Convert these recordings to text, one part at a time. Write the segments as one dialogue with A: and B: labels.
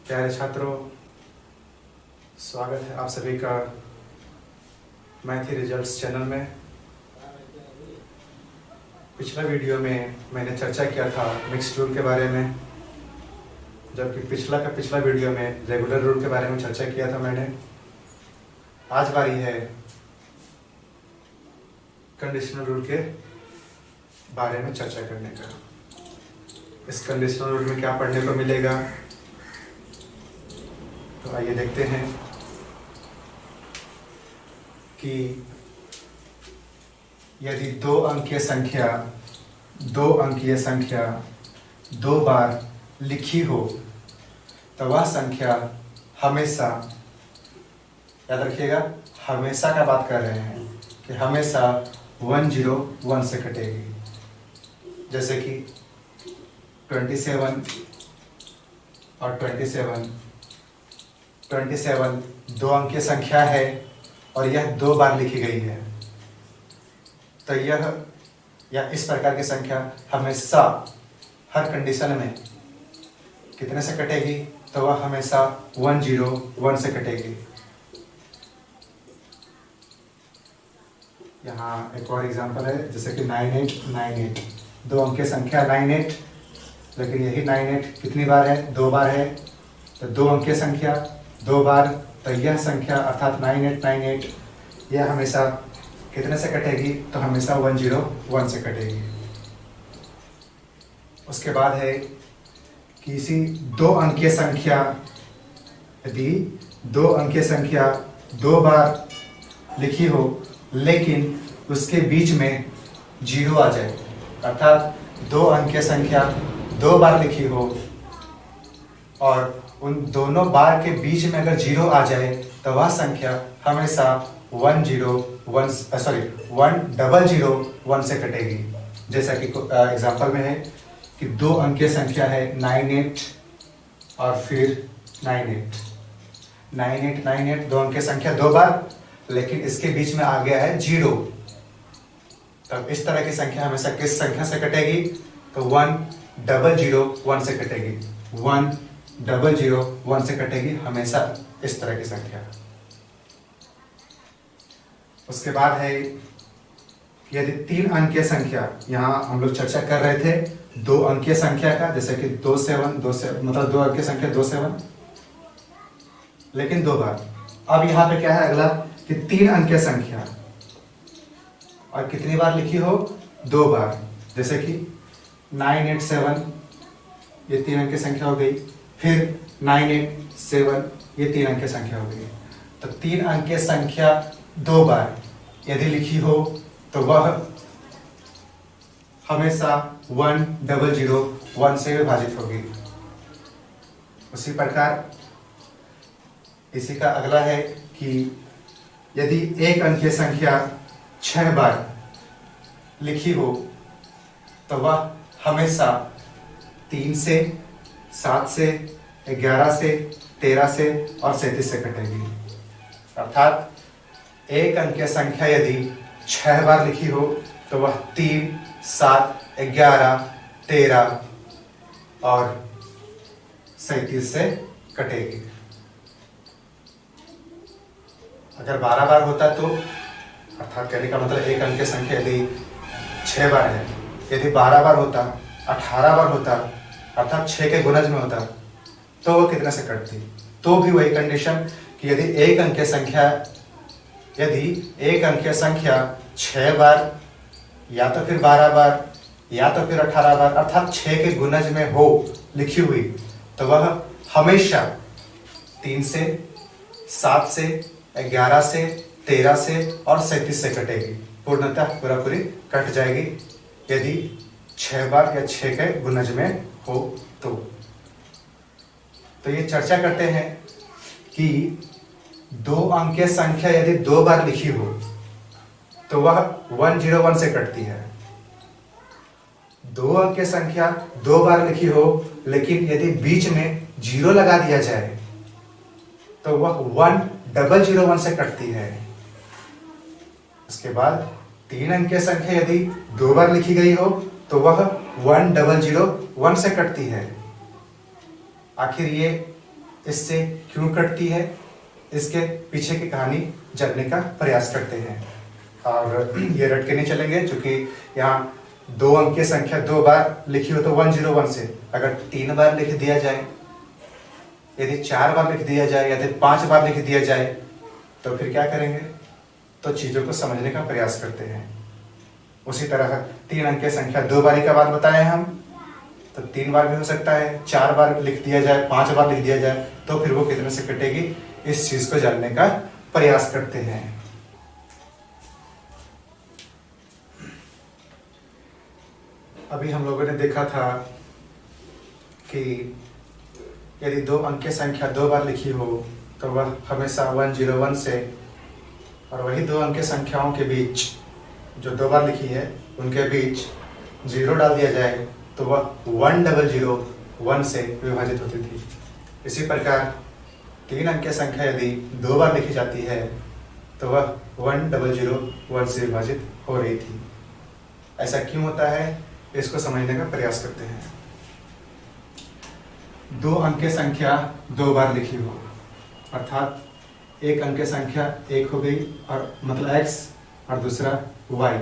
A: प्यारे छात्रों, स्वागत है आप सभी का मैथ रिजल्ट्स चैनल में। पिछला वीडियो में मैंने चर्चा किया था मिक्स्ड रूल के बारे में, जबकि पिछला वीडियो में रेगुलर रूल के बारे में चर्चा किया था मैंने। आज बारी है कंडीशनल रूल के बारे में चर्चा करने का। इस कंडीशनल रूल में क्या पढ़ने को मिलेगा, तो आइए देखते हैं कि यदि दो अंकीय संख्या दो बार लिखी हो तो वह संख्या हमेशा, याद रखिएगा हमेशा का बात कर रहे हैं कि हमेशा 101 से कटेगी। जैसे कि 27 और 27 दो अंकीय संख्या है और यह दो बार लिखी गई है, तो यह या इस प्रकार की संख्या हमेशा हर कंडीशन में कितने से कटेगी, तो वह हमेशा 101 से कटेगी। यहाँ एक और एग्जांपल है, जैसे कि 98 दो अंकीय संख्या 98, लेकिन यही 98 कितनी बार है, दो बार है। तो दो अंकीय संख्या दो बार, तो यह संख्या अर्थात 98 यह हमेशा कितने से कटेगी, तो हमेशा 101 से कटेगी। उसके बाद है कि इसी दो अंकीय संख्या, यदि दो अंकीय संख्या दो बार लिखी हो लेकिन उसके बीच में जीरो आ जाए, अर्थात दो अंकीय संख्या दो बार लिखी हो और उन दोनों बार के बीच में अगर जीरो आ जाए तो वह संख्या हमेशा 100 से कटेगी। जैसा कि एग्जांपल में है कि दो अंकीय संख्या है 98 और फिर 98 दो अंकीय संख्या दो बार, लेकिन इसके बीच में आ गया है जीरो। तब इस तरह की संख्या हमेशा किस संख्या से कटेगी, तो 1001 से कटेगी। 1001 से कटेगी हमेशा इस तरह की संख्या। उसके बाद है यदि तीन अंकीय संख्या, यहाँ हम लोग चर्चा कर रहे थे दो अंकीय संख्या का, जैसे कि 27 मतलब दो अंकीय संख्या 27 लेकिन दो बार। अब यहाँ पे क्या है अगला कि तीन अंकीय संख्या और कितनी बार लिखी हो, दो बार। जैसे कि 987 ये तीन अंकीय संख्या हो गई, फिर 987 ये तीन अंकीय संख्या हो गई। तो तीन अंकीय संख्या दो बार यदि लिखी हो तो वह हमेशा 1001 से विभाजित होगी। उसी प्रकार इसी का अगला है कि यदि एक अंकीय संख्या 6 बार लिखी हो तो वह हमेशा 3 से 7 से 11 से 13 से और 37 से कटेगी। अर्थात एक अंकीय संख्या यदि 6 बार लिखी हो तो वह 3, 7, 11, 13 और 37 से कटेगी। अगर 12 बार होता तो, अर्थात कहने का मतलब एक अंकीय संख्या यदि 6 बार है, यदि 12 बार होता, 18 बार होता, अर्थात 6 के गुणज में होता, तो वो कितने से कटती। तो भी वही कंडीशन कि यदि एक अंकीय संख्या 6 बार या तो फिर 12 बार या तो फिर 18 बार, अर्थात 6 के गुणज में हो लिखी हुई, तो वह हमेशा 3 से 7 से 11 से 13 से और 37 से कटेगी। पूर्णतः पूरी कट जाएगी यदि 6 बार या 6 के गुणज में हो तो ये चर्चा करते हैं कि दो अंकीय संख्या यदि दो बार लिखी हो तो वह 101 से कटती है। दो अंकीय संख्या दो बार लिखी हो लेकिन यदि बीच में जीरो लगा दिया जाए तो वह 1001 से कटती है। उसके बाद तीन अंकीय संख्या यदि दो बार लिखी गई हो तो वह 1001 से कटती है। आखिर ये इससे क्यों कटती है, इसके पीछे की कहानी जानने का प्रयास करते हैं। और ये रट के नहीं चलेंगे, क्योंकि यहाँ 2 अंक की संख्या 2 बार लिखी हो तो 101 से अगर 3 बार लिख दिया जाए, यदि 4 बार लिख दिया जाए, यदि 5 बार लिख दिया जाए, तो फिर क्या करेंगे? तो चीज़ों को समझने का प्रयास करते हैं। उसी तरह 3 अंक की संख्या 2 बारी का बात बताए हम, तो 3 बार भी हो सकता है, 4 बार लिख दिया जाए, 5 बार लिख दिया जाए, तो फिर वो कितने से कटेगी, इस चीज को जानने का प्रयास करते हैं। अभी हम लोगों ने देखा था कि यदि 2 अंक की संख्या 2 बार लिखी हो तो वह हमेशा 101 से, और वही 2 अंक की संख्याओं के बीच जो 2 बार लिखी है उनके बीच 0 डाल दिया जाए तो वह 1001 से विभाजित होती थी। इसी प्रकार 3 अंक की संख्या यदि 2 बार लिखी जाती है तो वह 1001 से विभाजित हो रही थी। ऐसा क्यों होता है, इसको समझने का प्रयास करते हैं। 2 अंक की संख्या 2 बार लिखी हो, अर्थात एक अंक की संख्या 1 हो गई, और मतलब x और दूसरा y।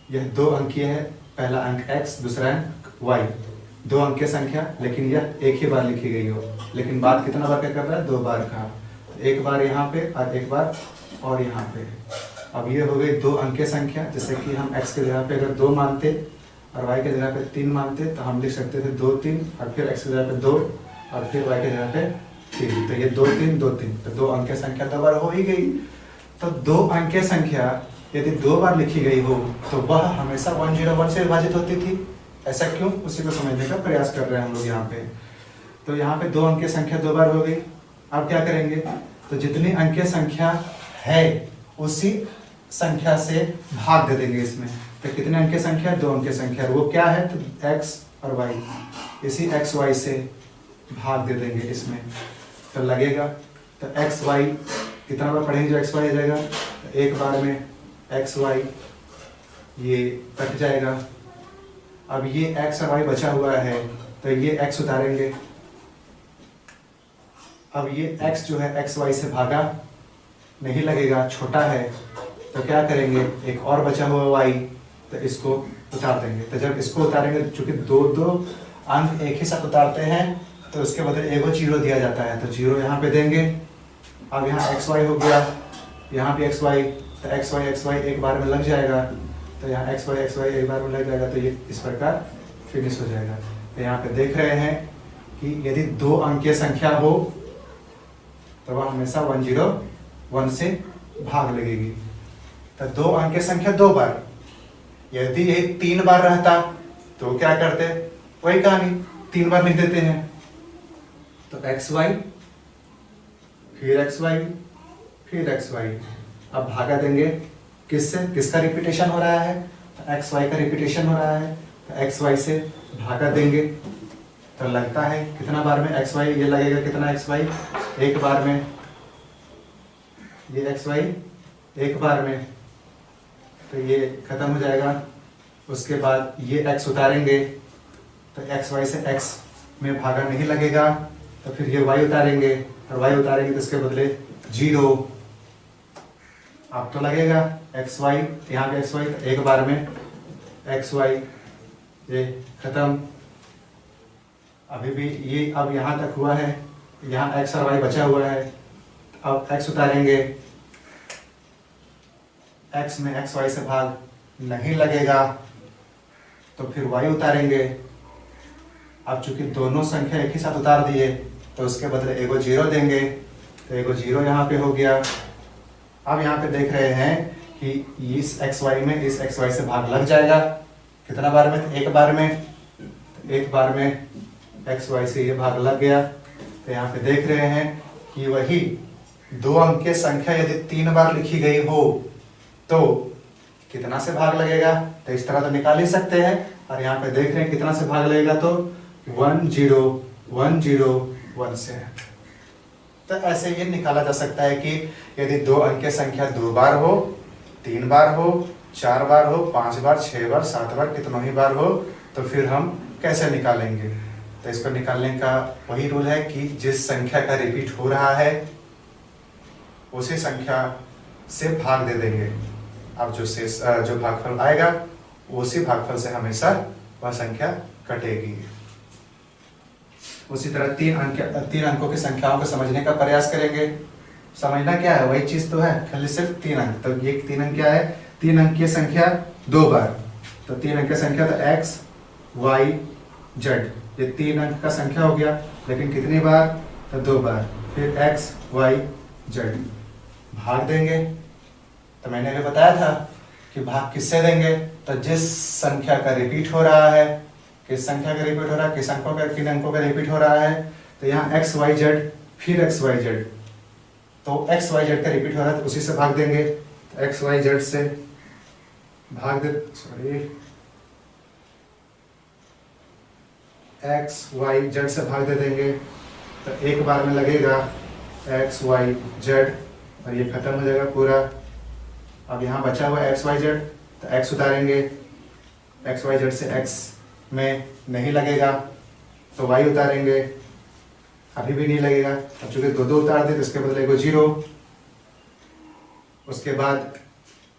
A: यह 2 अंकीय है, पहला अंक x, दूसरा अंक y। 2 अंक की संख्या, लेकिन यह एक ही बार लिखी गई हो, लेकिन बात कितना बार का कर रहा है? 2 बार का। एक बार यहाँ पे और एक बार और यहाँ पे। अब ये हो गई 2 अंक की संख्या, जैसे कि हम x के जगह पे अगर 2 मानते और y के जगह पे 3 मानते तो हम लिख सकते थे 2 3, और फिर x की जगह पे 2 और फिर y की जगह पे 3। तो ये 2 3 2 3, तो 2 अंक की संख्या 2 बार हो ही गई। तो 2 अंक की संख्या यदि 2 बार लिखी गई हो तो वह हमेशा 101 से विभाजित होती थी। ऐसा क्यों, उसी को समझने का प्रयास कर रहे हैं हम लोग यहाँ पे। तो यहाँ पे 2 अंक की संख्या 2 बार हो गई। अब क्या करेंगे? तो जितनी अंक की संख्या है उसी संख्या से भाग दे देंगे इसमें। तो कितने अंक की संख्या? 2 अंक की संख्या, वो क्या है? तो x और y, इसी x y से भाग दे देंगे इसमें, तो लगेगा। तो x y कितना बार पढ़ेंगे जो x y आ जाएगा? तो एक बार में x y ये कट जाएगा। अब ये x और y बचा हुआ है तो ये x उतारेंगे। अब ये x जो है x y से भागा नहीं लगेगा, छोटा है, तो क्या करेंगे? एक और बचा हुआ y, तो इसको उतार देंगे। तो जब इसको उतारेंगे, चूंकि 2 अंक एक ही साथ उतारते हैं तो उसके बदले एगो 0 दिया जाता है, तो 0 यहाँ पे देंगे। अब यहाँ x y हो गया, यहाँ भी x y, तो x y एक बार में लग जाएगा। तो यहाँ x y एक बार में लग जाएगा, तो ये इस प्रकार फिनिश हो जाएगा। तो यहाँ पे देख रहे हैं कि यदि 2 अंक की संख्या हो तो वह हमेशा 101 से भाग लगेगी। तो 2 अंक की संख्या 2 बार, यदि ये 3 बार रहता तो क्या करते? वही कहानी, 3 बार लिख देते हैं। तो xy फिर xy फिर xy। अब भागा देंगे किससे? किसका रिपीटेशन हो रहा है? तो xy का रिपीटेशन हो रहा है, तो xy से भागा देंगे। तो लगता है कितना बार में xy, ये लगेगा कितना xy? एक बार में, ये xy एक बार में, तो ये खत्म हो जाएगा। उसके बाद ये x उतारेंगे, तो xy से x में भागा नहीं लगेगा, तो फिर ये y उतारेंगे, और y उतारेंगे तो इसके बदले 0। अब तो लगेगा xy, यहाँ पे xy, तो एक बार में xy, ये खत्म। अभी भी ये अब यहाँ तक हुआ है, यहाँ x और y बचा हुआ है। अब x उतारेंगे, x में x y से भाग नहीं लगेगा, तो फिर y उतारेंगे। अब चूंकि दोनों संख्या एक ही साथ उतार दिए तो उसके बदले एगो 0 देंगे, तो एगो 0 यहाँ पे हो गया। अब यहाँ पे देख रहे हैं कि इस xy में इस xy से भाग लग जाएगा। कितना बार में? एक बार में। एक बार में xy से ये भाग लग गया। तो यहाँ पे देख रहे हैं कि वही 2 अंक की संख्या यदि 3 बार लिखी गई हो तो कितना से भाग लगेगा? तो इस तरह तो निकाल ही सकते हैं। और यहाँ पे देख रहे हैं कितना से भाग लगेगा, तो 10101 से। तो ऐसे ये निकाला जा सकता है कि यदि 2 अंक की संख्या 2 बार हो, 3 बार हो, 4 बार हो, 5 बार, 6 बार, 7 बार, कितना ही बार हो, तो फिर हम कैसे निकालेंगे। तो इसको निकालने का वही रूल है कि जिस संख्या का रिपीट हो रहा है उसी संख्या से भाग दे देंगे। अब जो भागफल आएगा उसी भागफल से हमेशा वह संख्या कटेगी। उसी तरह तीन अंकों की संख्याओं को समझने का प्रयास करेंगे। समझना क्या है, वही चीज तो है, खाली सिर्फ 3 अंक। तो ये 3 अंक क्या है, 3 अंक की संख्या 2 बार, तो 3 अंक की संख्या तो x y z, ये 3 अंक का संख्या हो गया, लेकिन कितनी बार, तो 2 बार। फिर x y z भाग देंगे। तो मैंने अभी बताया था कि भाग किससे देंगे, तो जिस संख्या का रिपीट हो रहा है, किस संख्या का रिपीट हो रहा है, किन अंकों का रिपीट हो रहा है। तो यहाँ x y z फिर x y z, तो x y z का रिपीट हो रहा है तो उसी से भाग देंगे। तो x y z से भाग दे, x y z से भाग दे देंगे। तो एक बार में लगेगा x y z और ये खत्म हो जाएगा पूरा। अब यहाँ बचा हुआ x y z, तो x उतारेंगे, x y z से x में नहीं लगेगा तो y उतारेंगे, अभी भी नहीं लगेगा। अब चूंकि 2 उतार दे तो इसके बदले को 0। उसके बाद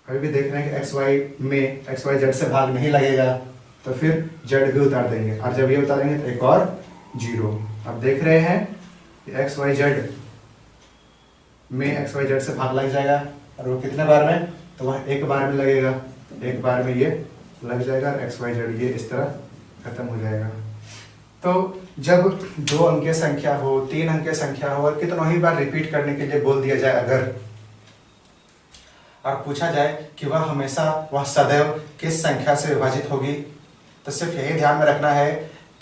A: अभी भी देख रहे हैं कि x y में x y z से भाग नहीं लगेगा, तो फिर z भी उतार देंगे, और जब ये उतारेंगे तो एक और 0। अब देख रहे हैं कि x y z में x y z से भाग लग जाएगा, और वो कितने बार में, तो वह एक बार में लगेगा, एक बार में ये लग जाएगा, x y z ये इस तरह खत्म हो जाएगा। तो जब 2 अंकीय संख्या हो, 3 अंकीय संख्या हो और कितना ही बार रिपीट करने के लिए बोल दिया जाए अगर, और पूछा जाए कि वह सदैव किस संख्या से विभाजित होगी, तो सिर्फ यही ध्यान में रखना है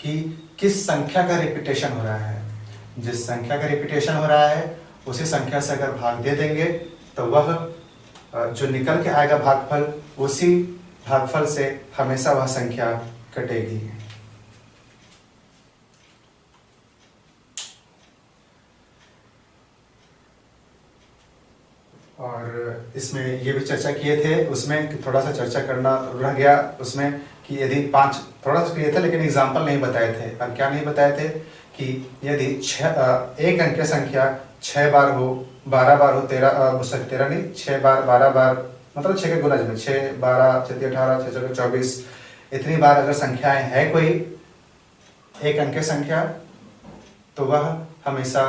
A: कि किस संख्या का रिपीटेशन हो रहा है। जिस संख्या का रिपीटेशन हो रहा है उसी संख्या से अगर भाग दे देंगे तो वह जो निकल के आएगा भागफल, उसी भागफल से हमेशा वह संख्या कटेगी। और इसमें ये भी चर्चा किए थे, उसमें थोड़ा सा चर्चा करना रह गया उसमें कि यदि 5 थोड़ा सा किए थे लेकिन एग्जाम्पल नहीं बताए थे। और क्या नहीं बताए थे कि यदि एक अंक की संख्या 6 बार हो, 12 बार हो, 13 नहीं, 6 बार 12 बार, मतलब 6 के गुणज में 6 12 6 18 6 4 24 इतनी बार अगर संख्याएं है कोई एक अंक की संख्या, तो वह हमेशा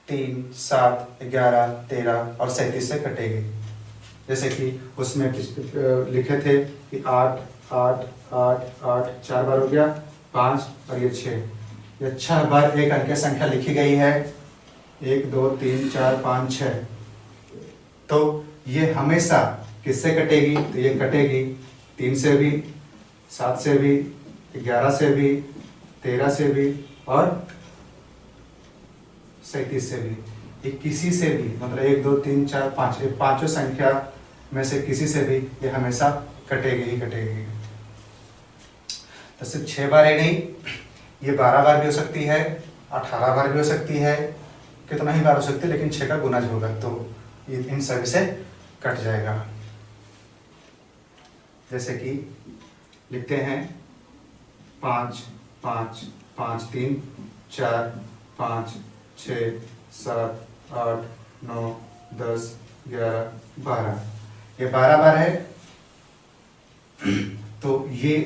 A: 3 7 11 13 और 37 से कटेगी। जैसे कि उसमें लिखे थे कि 8 8 8 8 4 बार हो गया, 5 और ये 6, ये 6 बार एक अंक की संख्या लिखी गई है, 1 2 3 4 5 6। तो ये हमेशा किससे कटेगी, तो ये कटेगी 3 से भी, 7 से भी, 11 से भी, 13 से भी और 37 से भी। ये किसी से भी, मतलब 1 2 3 4 5, ये पांचों संख्या में से किसी से भी ये हमेशा कटेगी ही कटेगी। तो सिर्फ 6 बार ही नहीं, ये 12 बार भी हो सकती है, 18 बार भी हो सकती है, कितना ही बार हो सकती है, लेकिन 6 का गुणज होगा तो ये इन सभी से कट जाएगा। जैसे कि लिखते हैं 5 5 5 3 4 5 6 7 8 9 10 11 12, ये 12 बार है। तो ये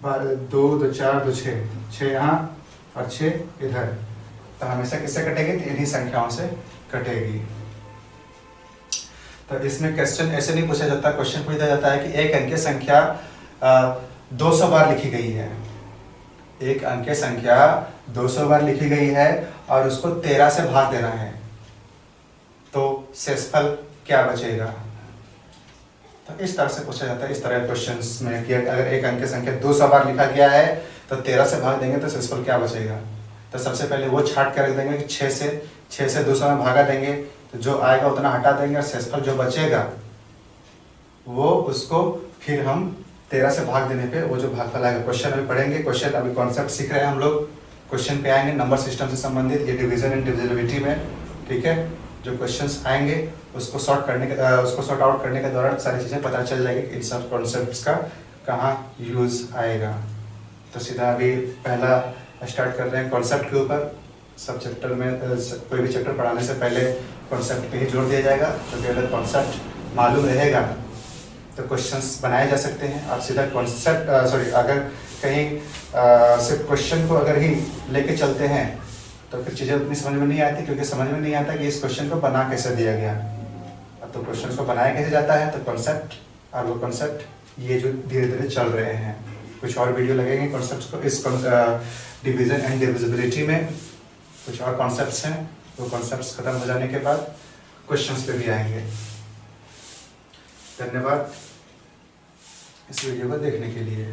A: 2 2 4 2 6 यहाँ और 6 इधर, तो हमेशा किससे कटेगी, तो इन्हीं संख्याओं से कटेगी। तो इसमें क्वेश्चन ऐसे नहीं पूछा जाता, क्वेश्चन पूछा जाता है कि एक अंकीय संख्या 200 बार लिखी गई है, एक अंकीय संख्या 200 बार लिखी गई है और उसको 13 से भाग देना है, तो शेषफल क्या बचेगा। तो इस तरह से पूछा जाता है, इस तरह क्वेश्चंस में कि अगर एक अंकीय संख्या 200 बार लिखा गया है तो 13 से भाग देंगे तो शेषफल क्या बचेगा। तो सबसे पहले वो छाट कर रख देंगे कि 6 से 200 में भागा देंगे, तो जो आएगा उतना हटा देंगे और शेषफल जो बचेगा वो उसको फिर हम 13 से भाग देने पे वो जो भागफल आएगा। क्वेश्चन अभी पढ़ेंगे, क्वेश्चन अभी कॉन्सेप्ट सीख रहे हैं हम लोग, क्वेश्चन पे आएंगे नंबर सिस्टम से संबंधित, ये डिवीजन एंड डिविजिबिलिटी में, ठीक है। जो क्वेश्चंस आएंगे उसको सॉर्ट आउट करने के दौरान सारी चीज़ें पता चल जाएगी कि इन सब कॉन्सेप्ट्स का कहाँ यूज आएगा। तो सीधा अभी पहला स्टार्ट कर रहे हैं कॉन्सेप्ट के ऊपर। सब चैप्टर में कोई भी चैप्टर पढ़ाने से पहले कॉन्सेप्ट पे ही जोर दिया जाएगा, क्योंकि अगर कॉन्सेप्ट मालूम रहेगा तो क्वेश्चंस बनाए जा सकते हैं। आप सीधा कॉन्सेप्ट अगर कहीं सिर्फ क्वेश्चन को अगर ही लेके चलते हैं तो फिर चीज़ें उतनी समझ में नहीं आती, क्योंकि समझ में नहीं आता कि इस क्वेश्चन को बना कैसे दिया गया। अब तो क्वेश्चन को बनाया कैसे जाता है, तो कॉन्सेप्ट और वो कॉन्सेप्ट ये जो धीरे धीरे चल रहे हैं। कुछ और वीडियो लगेंगे कॉन्सेप्ट को, इस डिवीजन एंड डिविजिबिलिटी में कुछ और कॉन्सेप्ट्स हैं। वो कॉन्सेप्ट्स खत्म हो जाने के बाद क्वेश्चंस पे भी आएंगे। धन्यवाद इस वीडियो को देखने के लिए।